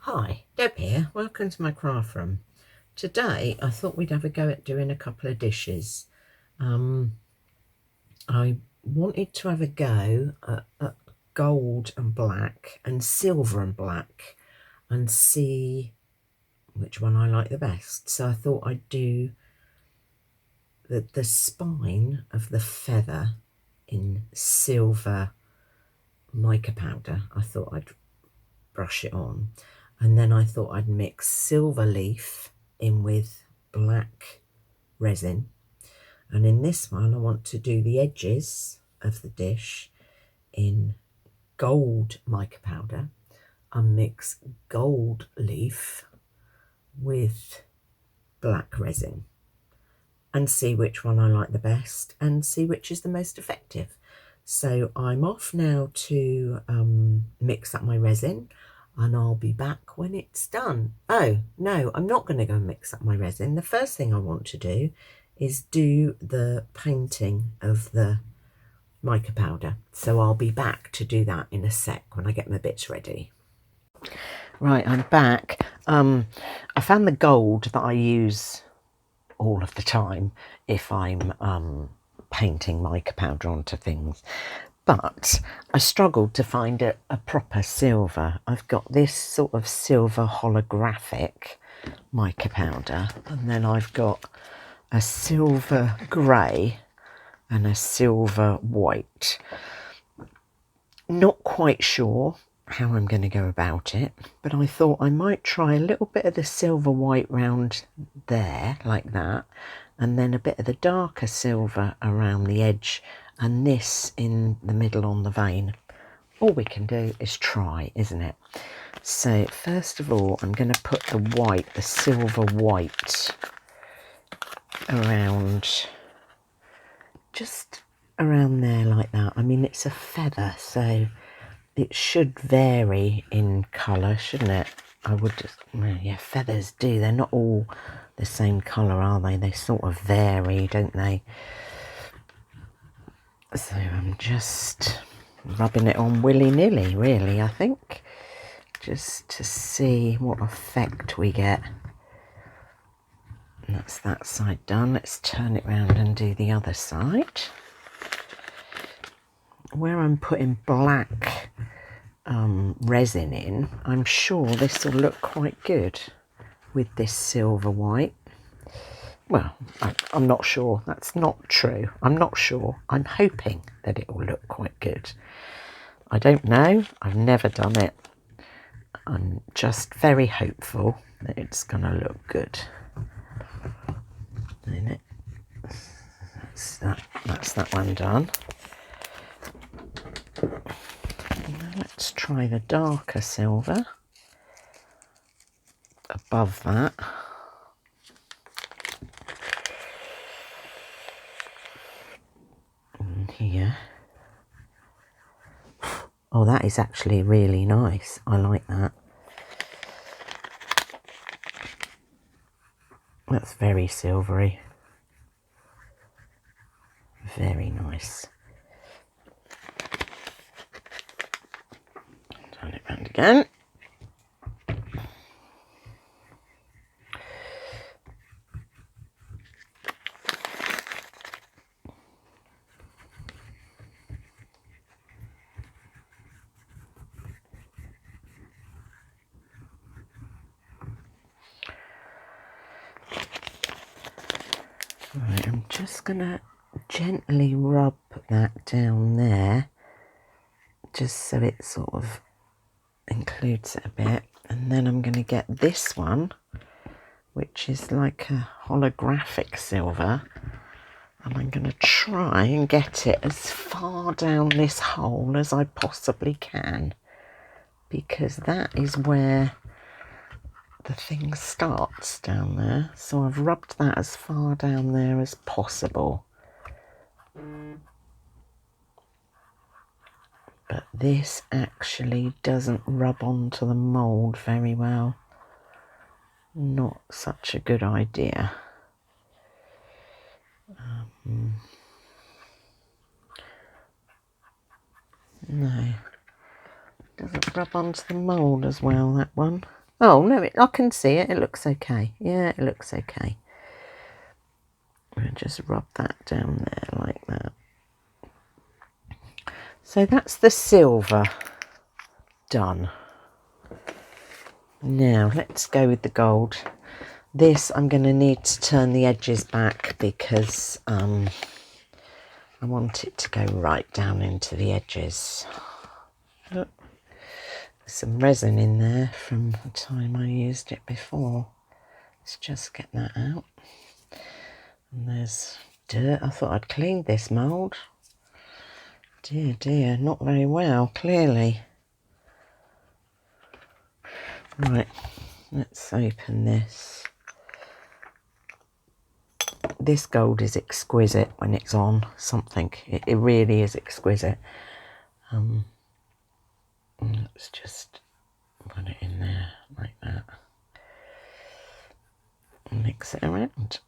Hi, Deb here. Welcome to my craft room. Today I thought we'd have a go at doing a couple of dishes. I wanted to have a go at gold and black and silver and black and see which one I like the best. So I thought I'd do the spine of the feather in silver mica powder. I thought I'd brush it on, and then I thought I'd mix silver leaf in with black resin, and in this one I want to do the edges of the dish in gold mica powder and mix gold leaf with black resin and see which one I like the best and see which is the most effective. So I'm off now to mix up my resin, and I'll be back when it's done. Oh, no, I'm not going to go and mix up my resin. The first thing I want to do is do the painting of the mica powder. So I'll be back to do that in a sec when I get my bits ready. Right, I'm back. I found the gold that I use all of the time if I'm painting mica powder onto things, but I struggled to find a proper silver. I've got this sort of silver holographic mica powder, and then I've got a silver grey and a silver white. Not quite sure how I'm going to go about it, but I thought I might try a little bit of the silver white round there like that, and then a bit of the darker silver around the edge and this in the middle on the vein. All we can do is try, isn't it? So first of all I'm going to put the white, the silver white, around, just around there like that. I mean, it's a feather, so it should vary in colour, shouldn't it? I would just, yeah, feathers do. They're not all the same colour, are they? They sort of vary, don't they? So I'm just rubbing it on willy-nilly, really, I think, just to see what effect we get. And that's that side done. Let's turn it round and do the other side. Where I'm putting black resin in, I'm sure this will look quite good with this silver white. Well, I'm not sure. That's not true. I'm not sure. I'm hoping that it will look quite good. I don't know. I've never done it. I'm just very hopeful that it's going to look good. That's that one done. Now let's try the darker silver above that. And here. Oh, that is actually really nice. I like that. That's very silvery. Very nice. Turn it round again. Right, I'm just going to gently rub that down there, just so it sort of includes it a bit. And then I'm going to get this one, which is like a holographic silver, and I'm going to try and get it as far down this hole as I possibly can, because that is where the thing starts, down there. So I've rubbed that as far down there as possible. But this actually doesn't rub onto the mould very well. Not such a good idea. No, doesn't rub onto the mould as well, that one. Oh no, I can see it. It looks okay. Yeah, it looks okay. I'll just rub that down there like that. So that's the silver done. Now let's go with the gold. This I'm going to need to turn the edges back because I want it to go right down into the edges. Oh, there's some resin in there from the time I used it before. Let's just get that out. And there's dirt. I thought I'd cleaned this mould. Dear, dear, not very well, clearly. Right, let's open this. This gold is exquisite when it's on something. It really is exquisite. Let's just put it in there like that. And mix it around.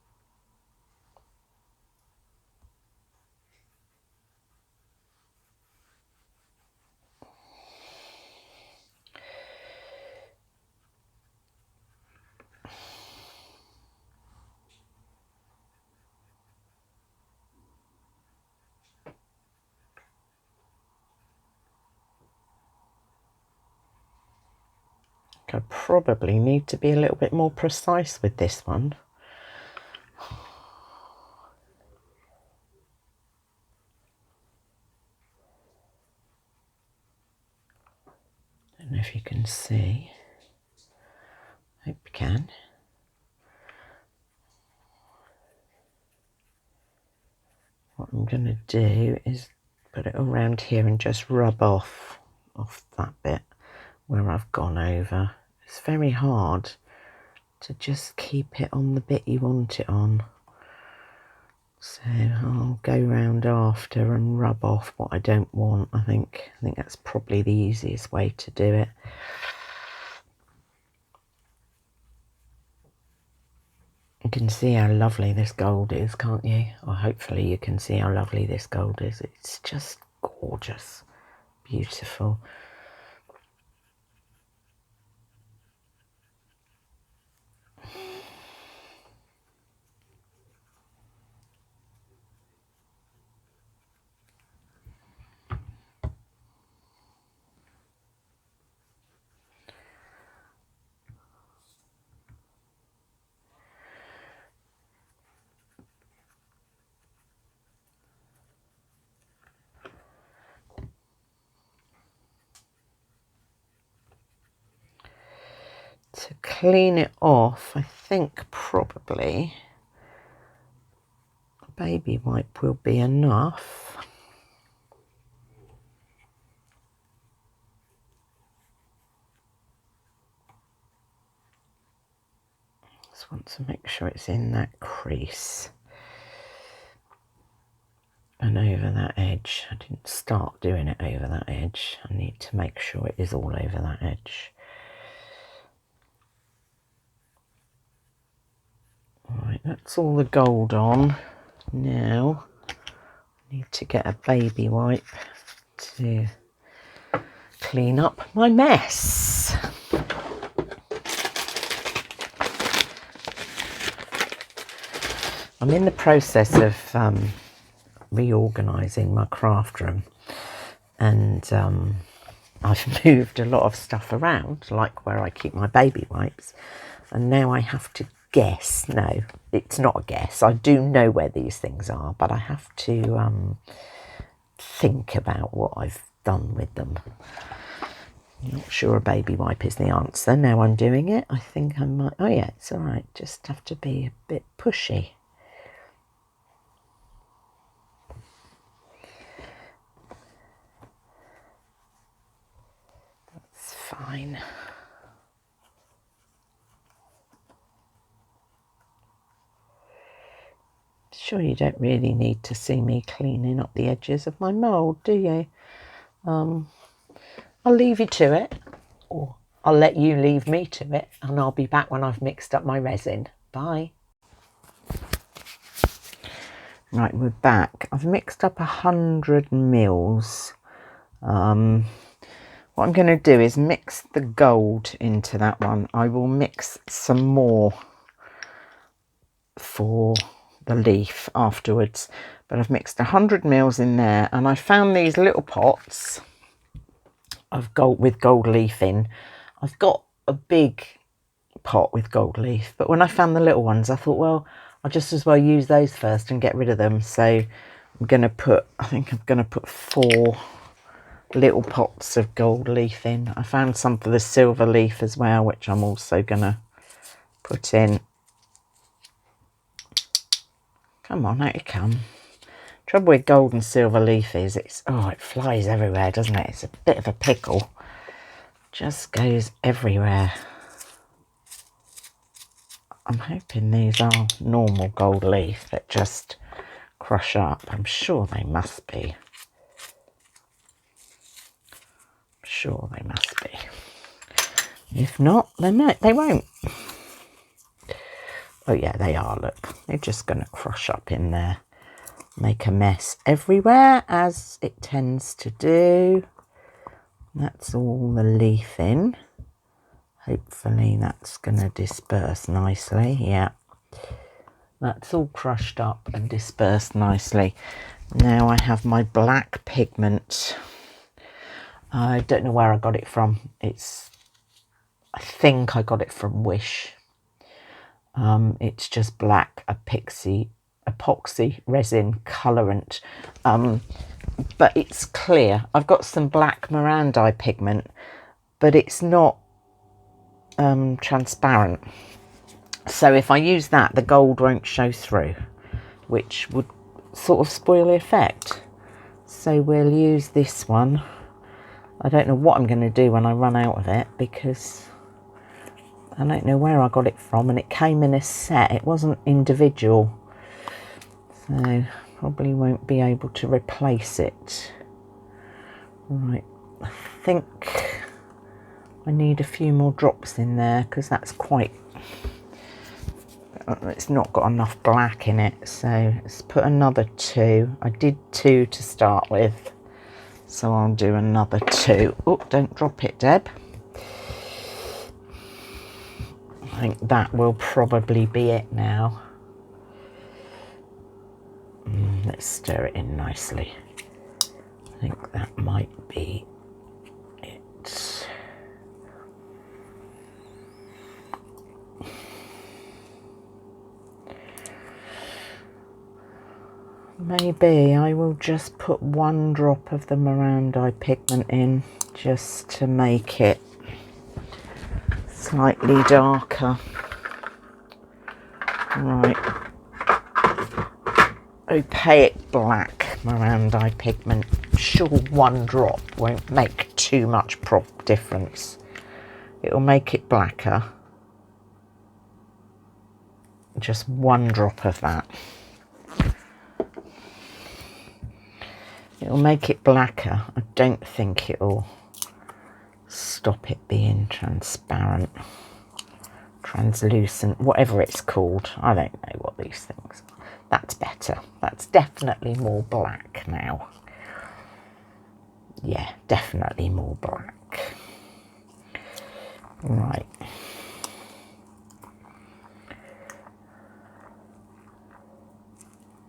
I probably need to be a little bit more precise with this one. Don't know if you can see. Hope you can. What I'm going to do is put it around here and just rub off that bit where I've gone over. It's very hard to just keep it on the bit you want it on. So I'll go round after and rub off what I don't want. I think that's probably the easiest way to do it. You can see how lovely this gold is, can't you? Or hopefully you can see how lovely this gold is. It's just gorgeous, beautiful. To clean it off, I think probably a baby wipe will be enough. Just want to make sure it's in that crease and over that edge. I didn't start doing it over that edge. I need to make sure it is all over that edge. Right, that's all the gold on. Now I need to get a baby wipe to clean up my mess. I'm in the process of reorganising my craft room, and I've moved a lot of stuff around, like where I keep my baby wipes, and now I have to guess. No, it's not a guess. I do know where these things are, but I have to think about what I've done with them. I'm not sure a baby wipe is the answer. Now I'm doing it, I think I might. Oh yeah, it's all right. Just have to be a bit pushy. That's fine. Sure, you don't really need to see me cleaning up the edges of my mould, do you? I'll leave you to it, or I'll let you leave me to it, and I'll be back when I've mixed up my resin. Bye. Right, we're back. I've mixed up 100 mils. What What I'm going to do is mix the gold into that one. I will mix some more for the leaf afterwards, but I've mixed 100 mils in there, and I found these little pots of gold with gold leaf in. I've got a big pot with gold leaf, but when I found the little ones, I thought, well, I'll just as well use those first and get rid of them. So I'm going to put, I think I'm going to put 4 little pots of gold leaf in. I found some for the silver leaf as well, which I'm also going to put in. Come on, out you come. Trouble with gold and silver leaf is it flies everywhere, doesn't it? It's a bit of a pickle. Just goes everywhere. I'm hoping these are normal gold leaf that just crush up. I'm sure they must be. I'm sure they must be. If not, they won't. Oh yeah, they are, look. They're just going to crush up in there. Make a mess everywhere, as it tends to do. That's all the leaf in. Hopefully that's going to disperse nicely. Yeah, that's all crushed up and dispersed nicely. Now I have my black pigment. I don't know where I got it from. I think I got it from Wish. It's just black epoxy resin colorant, but it's clear. I've got some black Mirandai pigment, but it's not transparent. So if I use that, the gold won't show through, which would sort of spoil the effect. So we'll use this one. I don't know what I'm going to do when I run out of it, because I don't know where I got it from, and it came in a set. It wasn't individual, so probably won't be able to replace it. Right, I think I need a few more drops in there, because that's quite, it's not got enough black in it. So let's put another 2. I did 2 to start with, so I'll do another 2. Oh, don't drop it, Deb. I think that will probably be it now. Let's stir it in nicely. I think that might be it. Maybe I will just put 1 drop of the Mirandai pigment in, just to make it slightly darker. Right, opaque black Mirandai pigment. I'm sure 1 drop won't make too much difference. It will make it blacker. Just 1 drop of that. It'll make it blacker. I don't think it'll stop it being transparent, translucent, whatever it's called. I don't know what these things are. That's better. That's definitely more black now. Yeah, definitely more black. Right.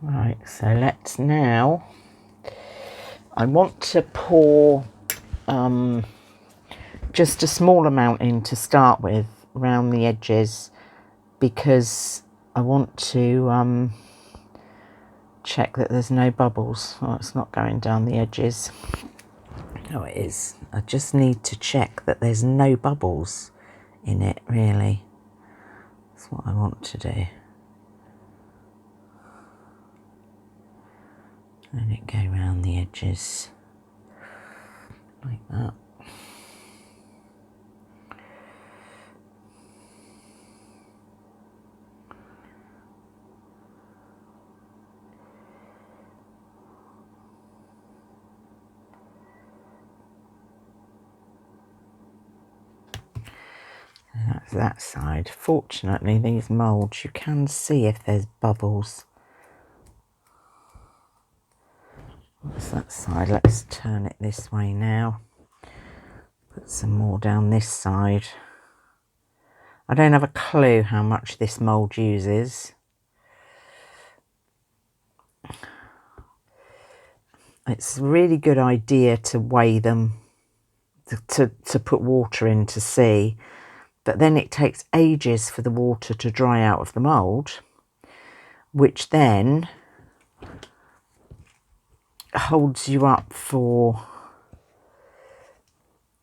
Right, so let's now, I want to pour just a small amount in to start with around the edges, because I want to check that there's no bubbles. Oh, it's not going down the edges. Oh, it is. I just need to check that there's no bubbles in it, really. That's what I want to do. Let it go around the edges like that. That's that side. Fortunately, these moulds, you can see if there's bubbles. That's that side. Let's turn it this way now. Put some more down this side. I don't have a clue how much this mould uses. It's a really good idea to weigh them, to put water in to see, but then it takes ages for the water to dry out of the mould, which then holds you up for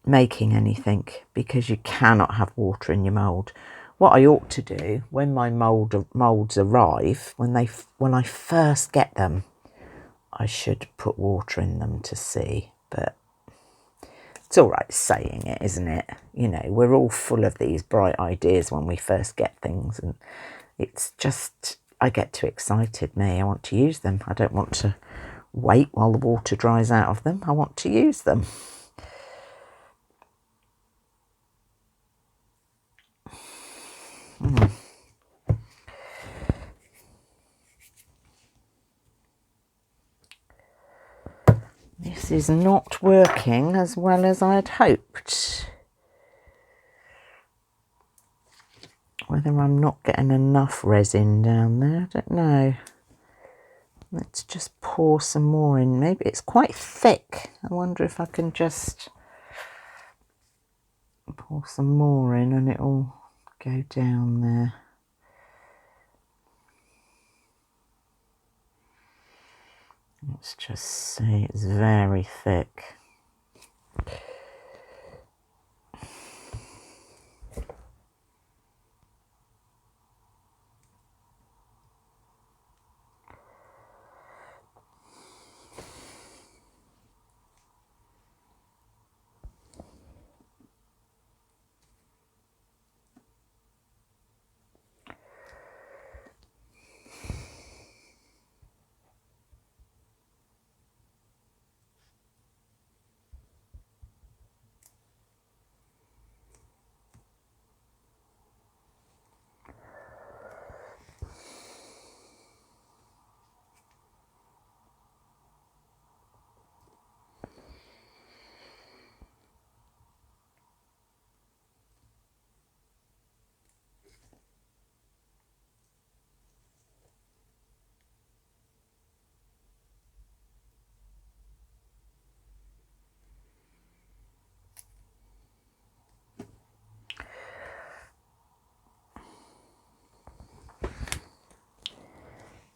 making anything, because you cannot have water in your mould. What I ought to do when my moulds arrive, when I first get them, I should put water in them to see, but it's all right saying it, isn't it? You know, we're all full of these bright ideas when we first get things, and it's just, I get too excited, me. I want to use them. I don't want to wait while the water dries out of them. I want to use them. This is not working as well as I'd hoped. Whether I'm not getting enough resin down there, I don't know. Let's just pour some more in. Maybe it's quite thick. I wonder if I can just pour some more in and it'll go down there. Let's just see, it's very thick.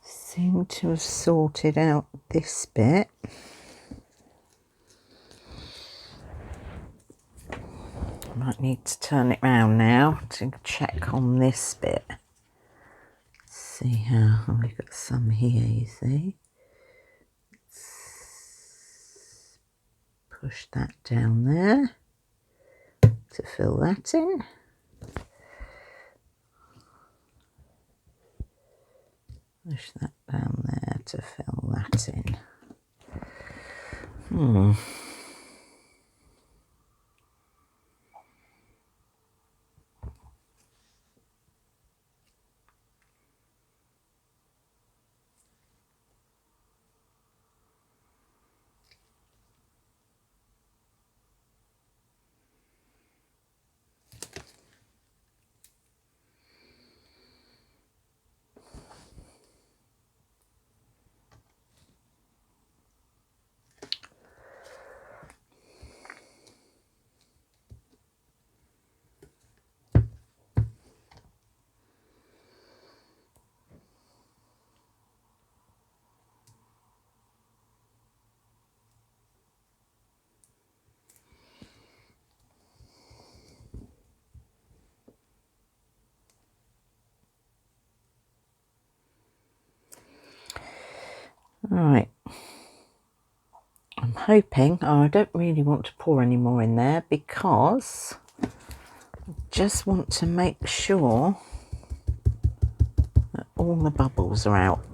Seem to have sorted out this bit. Might need to turn it round now to check on this bit. Let's see how, oh, we've got some here, you see. Let's push that down there to fill that in. Push that down there to fill that in. Right, I'm hoping, oh, I don't really want to pour any more in there because I just want to make sure that all the bubbles are out.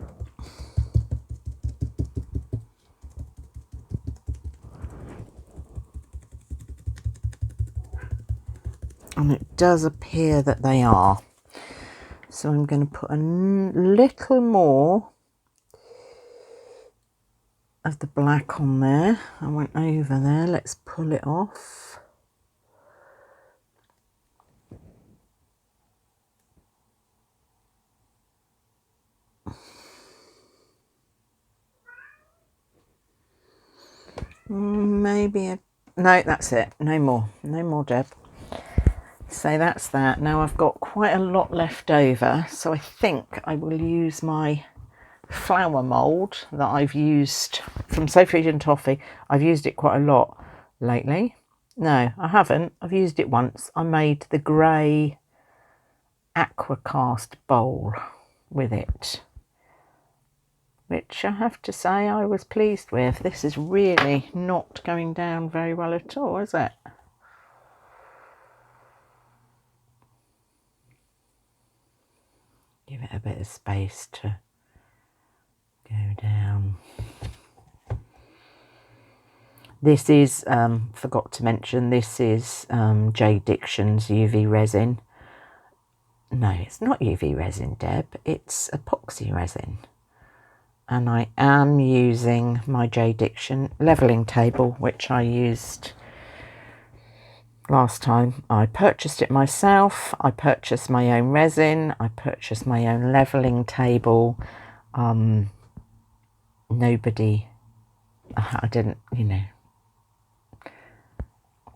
And it does appear that they are. So I'm going to put a little more of the black on there. I went over there, let's pull it off. Maybe no, that's it. No more, Deb. So that's that. Now I've got quite a lot left over, so I think I will use my flower mould that I've used from Sophie and Toffee. I've used it quite a lot lately. No, I haven't. I've used it once. I made the grey aquacast bowl with it, which I have to say I was pleased with. This is really not going down very well at all, is it? Give it a bit of space to go down. This is, forgot to mention, this is JDiction's UV resin. No, it's not UV resin, Deb. It's epoxy resin. And I am using my JDiction Leveling Table, which I used last time. I purchased it myself. I purchased my own resin. I purchased my own leveling table. Nobody, I didn't, you know,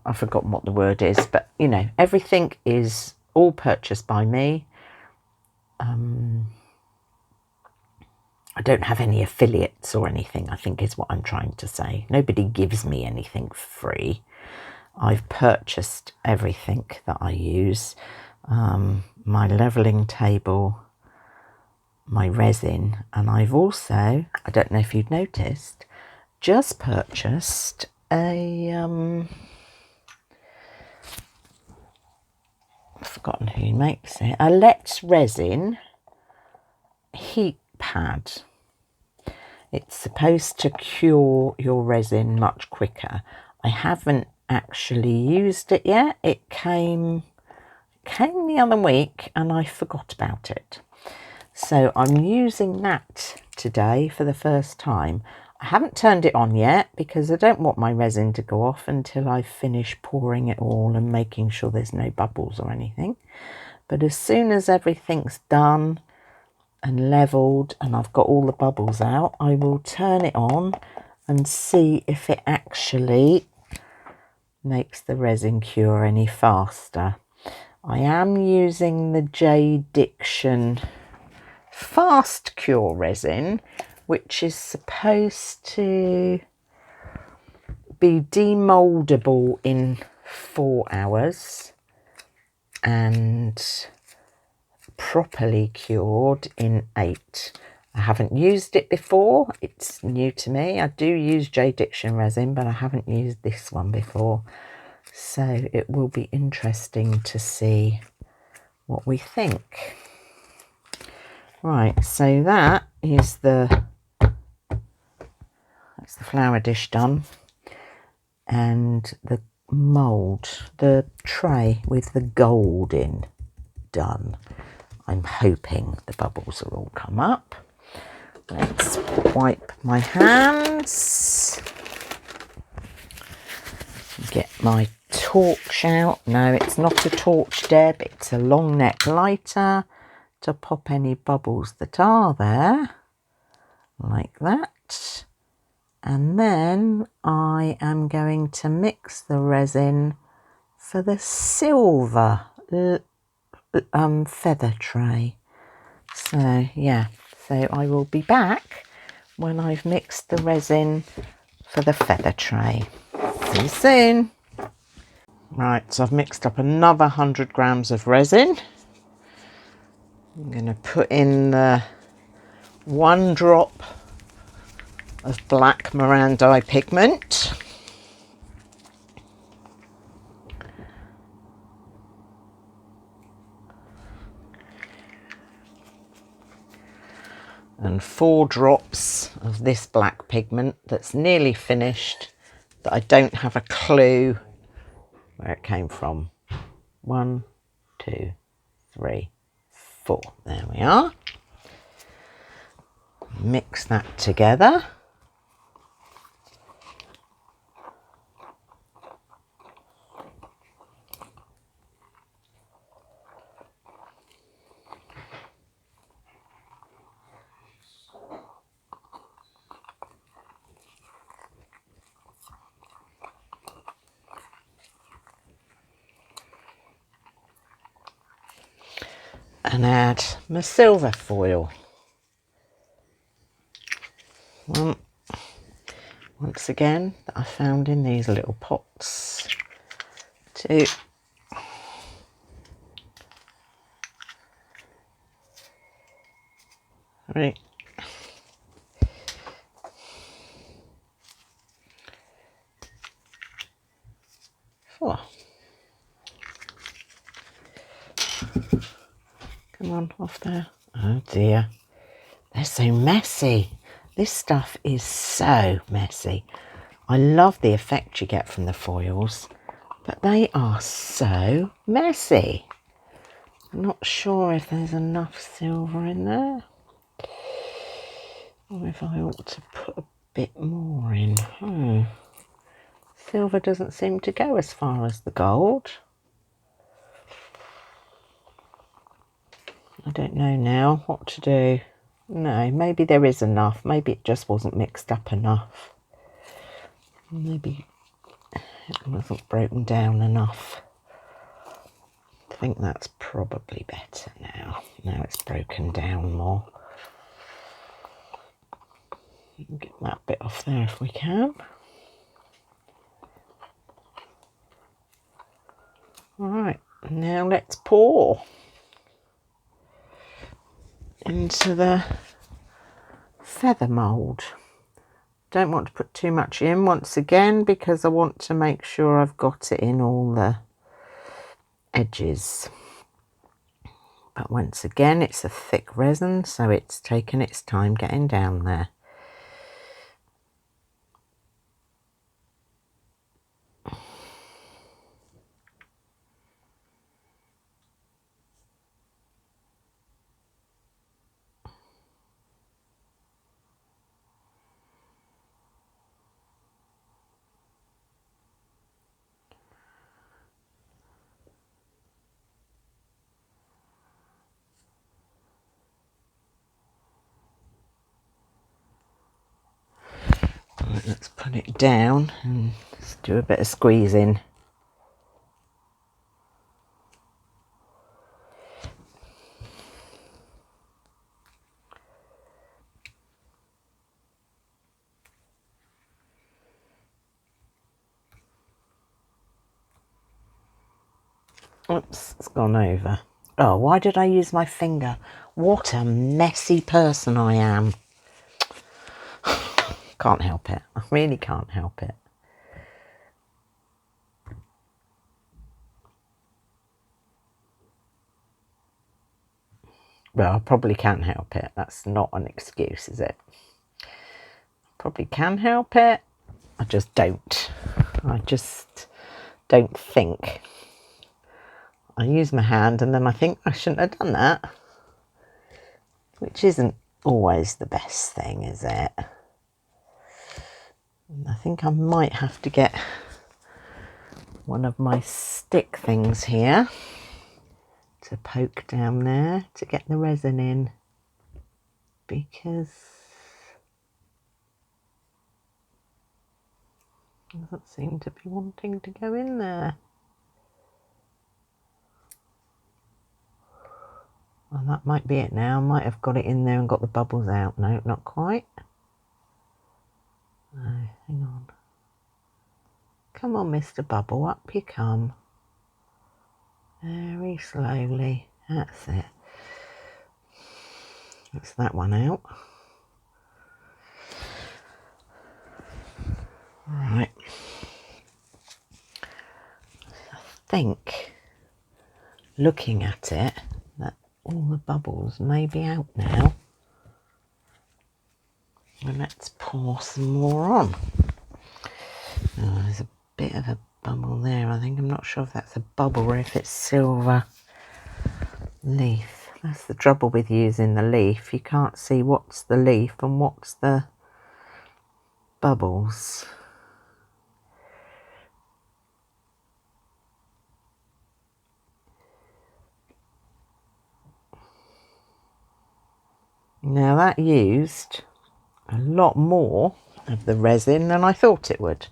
I've forgotten what the word is, but you know, everything is all purchased by me. I don't have any affiliates or anything, I think is what I'm trying to say. Nobody gives me anything free. I've purchased everything that I use. My leveling table, my resin, and I've also, I don't know if you've noticed, just purchased a I've forgotten who makes it, a Black Resin heat pad. It's supposed to cure your resin much quicker. I haven't actually used it yet. It came the other week and I forgot about it. So I'm using that today for the first time. I haven't turned it on yet because I don't want my resin to go off until I finish pouring it all and making sure there's no bubbles or anything. But as soon as everything's done and leveled and I've got all the bubbles out, I will turn it on and see if it actually makes the resin cure any faster. I am using the JDiction Fast Cure resin, which is supposed to be demoldable in 4 hours and properly cured in 8. I haven't used it before. It's new to me. I do use JDiction resin, but I haven't used this one before. So it will be interesting to see what we think. Right, so that's the flower dish done, and the mould, the tray with the gold in, done. I'm hoping the bubbles will all come up. Let's wipe my hands. Get my torch out. No, it's not a torch, Deb. It's a long neck lighter to pop any bubbles that are there, like that. And then I am going to mix the resin for the silver feather tray. So yeah, so I will be back when I've mixed the resin for the feather tray. See you soon. Right, so I've mixed up another 100 grams of resin. I'm going to put in the 1 drop of black Morandi pigment. And 4 drops of this black pigment that's nearly finished, that I don't have a clue where it came from. 1, 2, 3, 4. There we are. Mix that together. and add my silver foil. Once again, that I found in these little pots. 2, 3, 4. Come on, off there. Oh dear, they're so messy. This stuff is so messy. I love the effect you get from the foils, but they are so messy. I'm not sure if there's enough silver in there, or if I ought to put a bit more in. Silver doesn't seem to go as far as the gold. I don't know now what to do. No, maybe there is enough. Maybe it just wasn't mixed up enough. Maybe it wasn't broken down enough. I think that's probably better now. Now it's broken down more. Get that bit off there if we can. Alright, now let's pour into the feather mould. Don't want to put too much in once again because I want to make sure I've got it in all the edges. But once again, it's a thick resin, so it's taken its time getting down there. Right, let's put it down and let's do a bit of squeezing. Oops, it's gone over. Oh, why did I use my finger? What a messy person I am. Can't help it. I really can't help it. Well, I probably can't help it. That's not an excuse, is it? Probably can help it. I just don't. I just don't think. I use my hand and then I think I shouldn't have done that. Which isn't always the best thing, is it? I think I might have to get one of my stick things here to poke down there to get the resin in, because it doesn't seem to be wanting to go in there. Well, that might be it now. I might have got it in there and got the bubbles out. No, not quite. No, hang on. Come on, Mr. Bubble, up you come. Very slowly. That's it. That's that one out. Right. I think, looking at it, that all the bubbles may be out now. And let's pour some more on. Oh, there's a bit of a bubble there. I think I'm not sure if that's a bubble or if it's silver leaf. That's the trouble with using the leaf. You can't see what's the leaf and what's the bubbles. Now that used a lot more of the resin than I thought it would.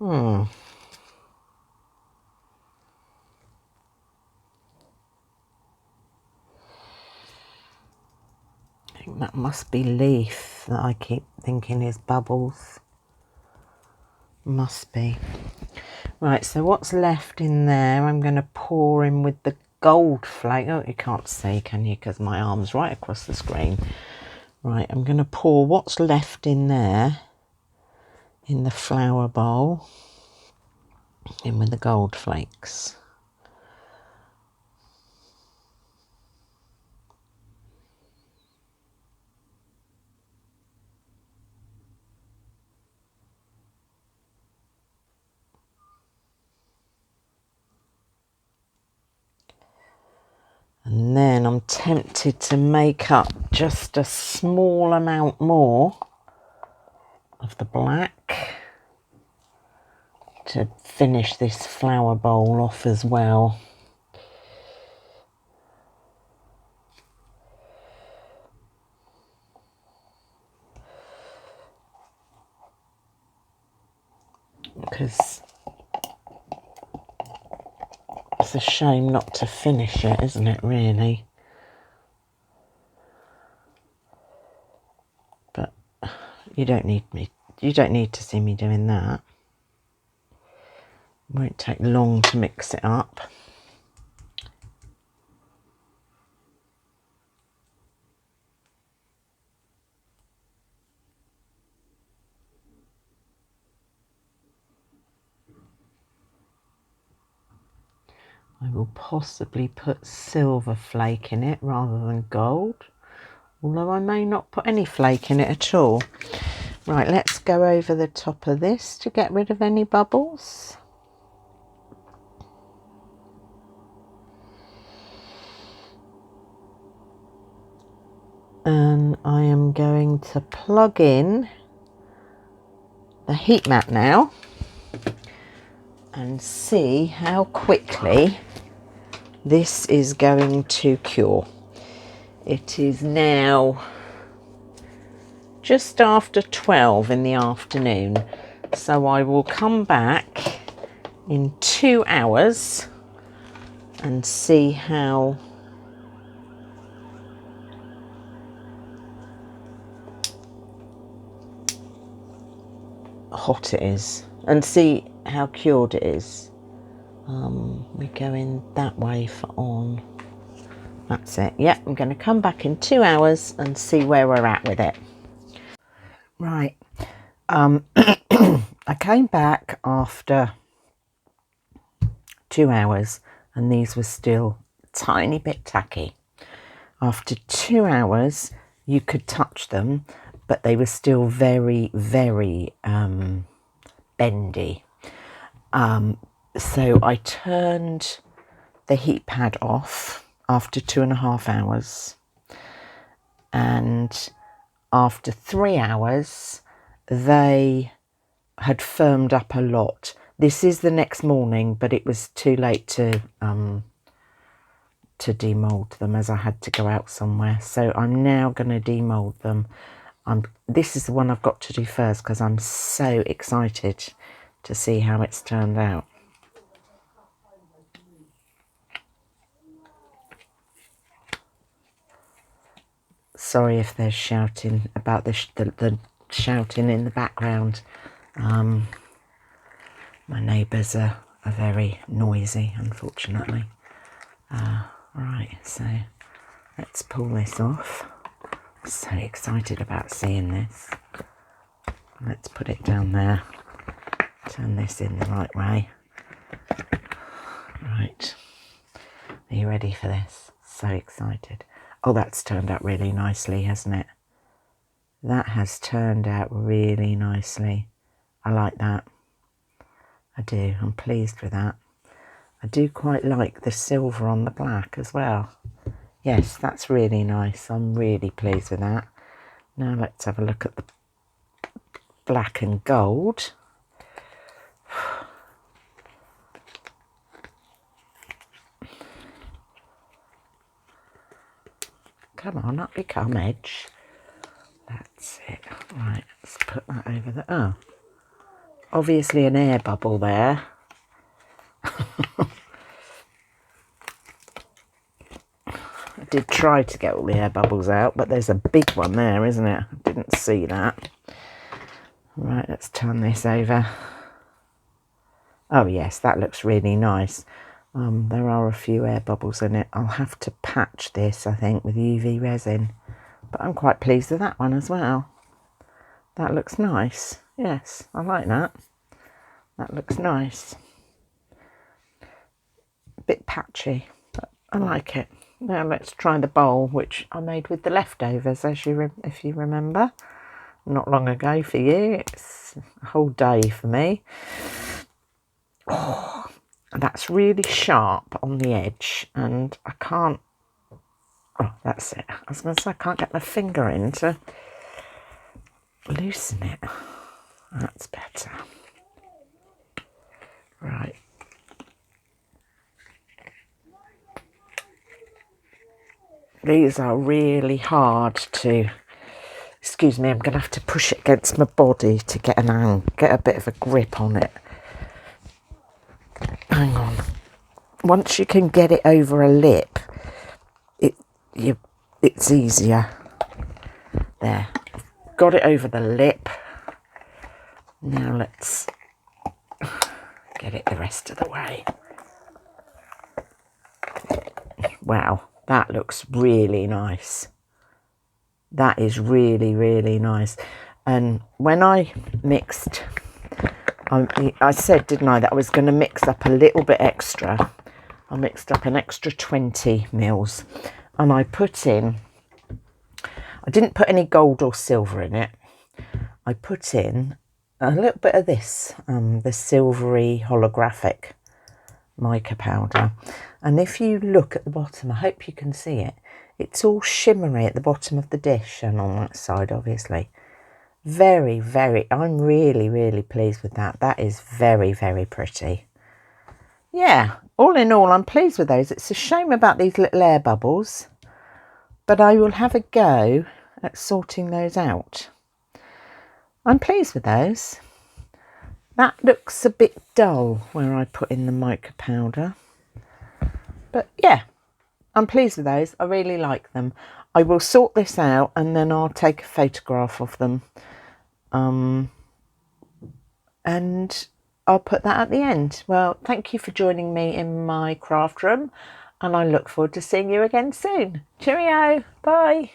I think that must be leaf that I keep thinking is bubbles. Must be. Right, so what's left in there, I'm going to pour in with the gold flake. Oh, you can't see, can you? Because my arm's right across the screen. Right, I'm going to pour what's left in there in the flour bowl in with the gold flakes. And then I'm tempted to make up just a small amount more of the black to finish this flour bowl off as well. Because it's a shame not to finish it, isn't it, really? But you don't need to see me doing that. It won't take long to mix it up. I will possibly put silver flake in it rather than gold, although I may not put any flake in it at all. Right, let's go over the top of this to get rid of any bubbles. And I am going to plug in the heat mat now and see how quickly this is going to cure. It is now just after 12 in the afternoon, so I will come back in 2 hours and see how hot it is and see how cured it is. We're going that way for on. That's it. Yep, I'm going to come back in 2 hours and see where we're at with it. Right. I came back after 2 hours and these were still a tiny bit tacky. After 2 hours, you could touch them, but they were still very, very bendy. So I turned the heat pad off after 2.5 hours, and after 3 hours they had firmed up a lot. This is the next morning, but it was too late to demold them as I had to go out somewhere. So I'm now going to demold them. This is the one I've got to do first because I'm so excited to see how it's turned out. Sorry if there's shouting about the shouting in the background. My neighbours are very noisy, unfortunately. Right, so let's pull this off. I'm so excited about seeing this. Let's put it down there. Turn this in the right way. Right. Are you ready for this? So excited. Oh, that's turned out really nicely, hasn't it? That has turned out really nicely. I like that. I do. I'm pleased with that. I do quite like the silver on the black as well. Yes, that's really nice. I'm really pleased with that. Now let's have a look at the black and gold. Come on, up you come, edge. That's it. Right, let's put that over there. Oh, obviously an air bubble there. I did try to get all the air bubbles out, but there's a big one there, isn't it? I didn't see that. Right, let's turn this over. Oh yes, that looks really nice. There are a few air bubbles in it. I'll have to patch this, I think, with UV resin. But I'm quite pleased with that one as well. That looks nice. Yes, I like that. That looks nice. A bit patchy, but I like it. Now let's try the bowl, which I made with the leftovers, if you remember. Not long ago for you. It's a whole day for me. Oh, that's really sharp on the edge, and I can't... Oh, that's it. I was going to say I can't get my finger in to loosen it. That's better. Right. These are really hard to... Excuse me, I'm going to have to push it against my body to get a bit of a grip on it. Hang on. Once you can get it over a lip, it's easier. There. Got it over the lip. Now let's get it the rest of the way. Wow, that looks really nice. That is really, really nice. And when I mixed, I said, didn't I, that I was going to mix up a little bit extra. I mixed up an extra 20 mils. And I didn't put any gold or silver in it. I put in a little bit of this, the silvery holographic mica powder. And if you look at the bottom, I hope you can see it. It's all shimmery at the bottom of the dish and on that side, obviously. Very, very, I'm really, really pleased with that. That is very, very pretty. Yeah, all in all, I'm pleased with those. It's a shame about these little air bubbles, but I will have a go at sorting those out. I'm pleased with those. That looks a bit dull where I put in the mica powder. But yeah, I'm pleased with those. I really like them. I will sort this out and then I'll take a photograph of them. And I'll put that at the end. Well, thank you for joining me in my craft room, and I look forward to seeing you again soon. Cheerio. Bye.